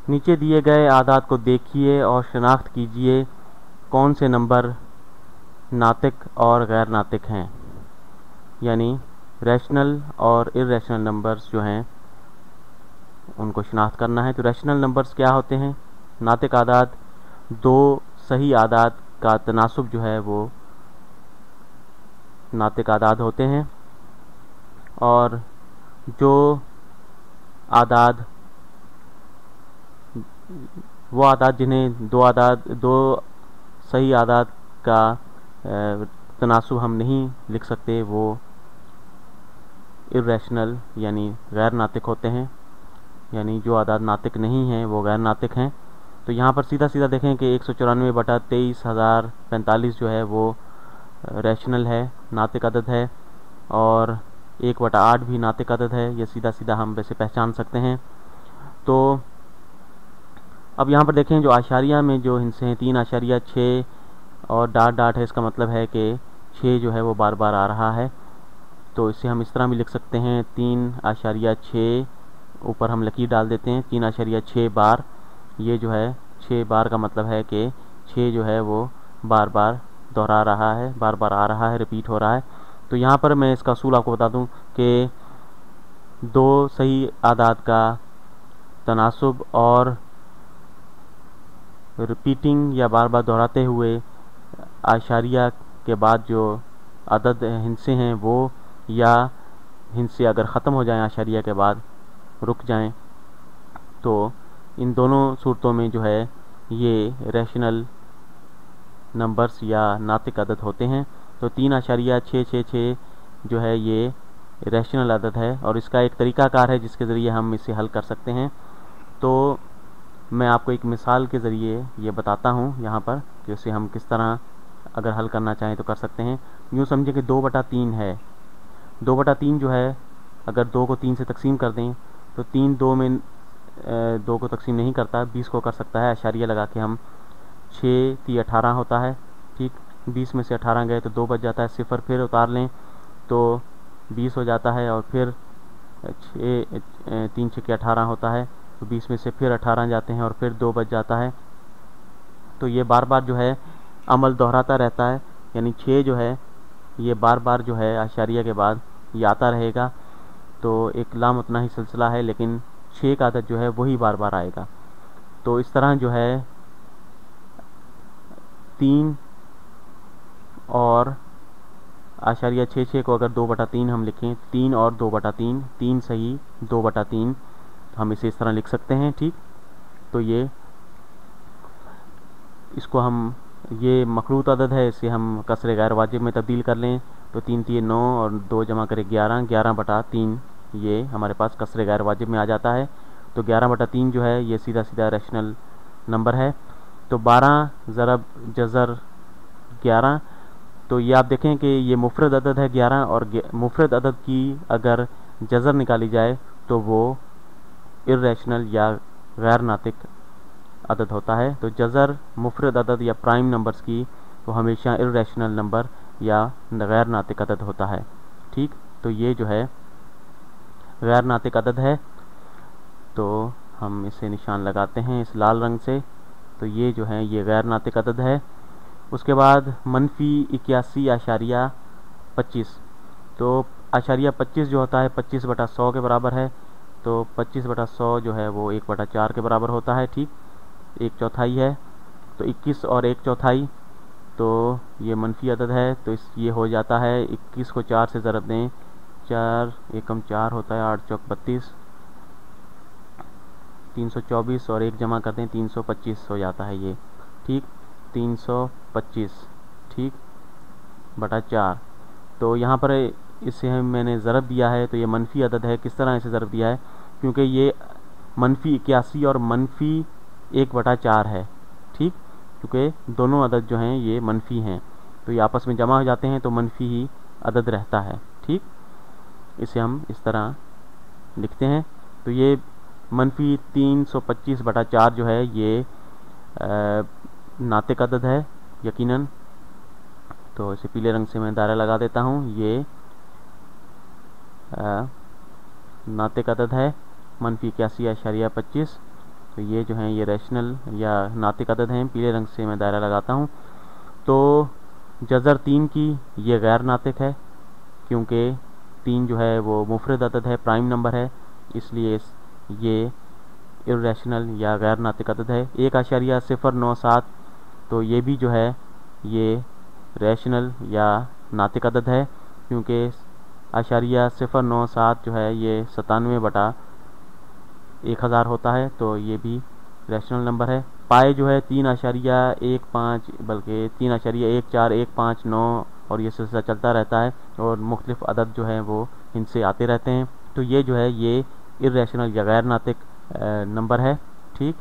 नीचे दिए गए आदात को देखिए और शनाख्त कीजिए कौन से नंबर नातिक और गैर नातिक हैं। यानी रैशनल और इर्रेशनल नंबर्स जो हैं उनको शनाख्त करना है। तो रैशनल नंबर्स क्या होते हैं? नातिक आदात दो सही आदात का तनासुब जो है वो नातिक आदात होते हैं, और जो आदात वो आदात जिन्हें दो सही आदात का तनासुब हम नहीं लिख सकते वो इर्रेशनल यानी गैर नातिक होते हैं। यानी जो आदात नातिक नहीं हैं वो गैर नातिक हैं। तो यहाँ पर सीधा सीधा देखें कि 194/23,045 जो है वो रैशनल है, नातिक अदद है, और 1/8 भी नातिक अदद है। ये सीधा सीधा हम वैसे पहचान सकते हैं। तो अब यहाँ पर देखें जो आशारिया में जो हिस्से हैं 3.6 और डाट डाट है, इसका मतलब है कि 6 जो है वो बार बार आ रहा है। तो इसे हम इस तरह भी लिख सकते हैं 3.6, ऊपर हम लकीर डाल देते हैं 3.6 बार। ये जो है 6 बार का मतलब है कि 6 जो है वो बार बार दोहरा रहा है, बार बार आ रहा है, रिपीट हो रहा है। तो यहाँ पर मैं इसका असूल आपको बता दूँ कि दो सही आदात का तनासुब और रिपीटिंग या बार बार दोहराते हुए आशारिया के बाद जो अदद हिस्से हैं वो या हिस्से अगर ख़त्म हो जाएं आशारिया के बाद, रुक जाएं, तो इन दोनों सूरतों में जो है ये रैशनल नंबर्स या नातिक अदद होते हैं। तो 3.666 जो है ये रैशनल अदद है, और इसका एक तरीक़ाकार है जिसके ज़रिए हम इसे हल कर सकते हैं। तो मैं आपको एक मिसाल के ज़रिए ये बताता हूँ यहाँ पर कि उसे हम किस तरह अगर हल करना चाहें तो कर सकते हैं। यूँ समझें कि 2/3 है। 2/3 जो है अगर 2 को 3 से तकसीम कर दें तो 3 2 में 2 को तकसीम नहीं करता, 20 को कर सकता है। अशारिया लगा के हम 6 3 18 होता है, ठीक। 20 में से 18 गए तो 2 बच जाता है, सिफर फिर उतार लें तो 20 हो जाता है, और फिर 3 6 18 होता है, तो 20 में से फिर 18 जाते हैं और फिर 2 बच जाता है। तो ये बार बार जो है अमल दोहराता रहता है, यानी 6 जो है ये बार बार जो है आशारिया के बाद ये आता रहेगा। तो एक लामतनाही सिलसिला है, लेकिन 6 का आदत जो है वही बार बार आएगा। तो इस तरह जो है 3 और आशारिया 6 को अगर 2/3 हम लिखें, 3 और 2/3, 3 सही 2/3, हम इसे इस तरह लिख सकते हैं, ठीक। तो ये इसको हम ये मखरूत अदद है, इसे हम कसरे गैर वाजिब में तब्दील कर लें तो 3 3 9 और 2 जमा करें 11, 11/3 ये हमारे पास कसरे गैर वाजिब में आ जाता है। तो 11/3 जो है ये सीधा सीधा रैशनल नंबर है। तो 12 ज़रब जज़र 11, तो ये आप देखें कि ये मुफरद अदद है 11, और मुफरद अदद की अगर जज़र निकाली जाए तो वो इर्रेशनल या गैर नातिक अदद होता है। तो जज़र मुफरद अदद या प्राइम नंबर्स की वो हमेशा इर्रेशनल नंबर या गैर नातिक अदद होता है, ठीक। तो ये जो है गैर नातिक अदद है। तो हम इसे निशान लगाते हैं इस लाल रंग से। तो ये जो है ये गैर नातिक अदद है। उसके बाद -81.25। तो आशारिया 25 जो होता है 25/100 के बराबर है। तो 25/100 जो है वो 1/4 के बराबर होता है, ठीक, 1/4 है। तो 21 और 1/4, तो ये मनफी अदद है। तो ये हो जाता है 21 को 4 से ज़रब दें, 4 एकम 4 होता है, 8 चौक 32, 324 और 1 जमा कर दें 325 हो जाता है ये, ठीक, 325, ठीक, बटा 4। तो यहाँ पर इसे मैंने ज़रब दिया है, तो ये मनफी अदद है। किस तरह इसे ज़रब दिया है? क्योंकि ये -81 और -1/4 है, ठीक, क्योंकि दोनों अदद जो हैं ये मनफी हैं, तो ये आपस में जमा हो जाते हैं तो मनफी ही अदद रहता है, ठीक। इसे हम इस तरह लिखते हैं। तो ये -325/4 जो है ये नातिक अदद है यकीनन। तो इसे पीले रंग से मैं दायरा लगा देता हूँ। ये नातिक अदद है -81.25। तो ये जो हैं ये रैशनल या नातिक अदद हैं, पीले रंग से मैं दायरा लगाता हूँ। तो जज़र 3 की ये गैर नातिक है, क्योंकि 3 जो है वो मुफरद अदद है, प्राइम नंबर है, इसलिए ये इर्रेशनल या गैर नातिक अदद है। 1.097, तो ये भी जो है ये रैशनल या नातिक अदद है, क्योंकि 0.097 जो है ये 97/1000 होता है, तो ये भी रैशनल नंबर है। पाए जो है 3.15 बल्कि 3.14159 और ये सिलसिला चलता रहता है, और मुख्तलिफ अदद जो हैं वो इनसे आते रहते हैं। तो ये जो है ये इर्रेशनल या गैर नातिक नंबर है। ठीक।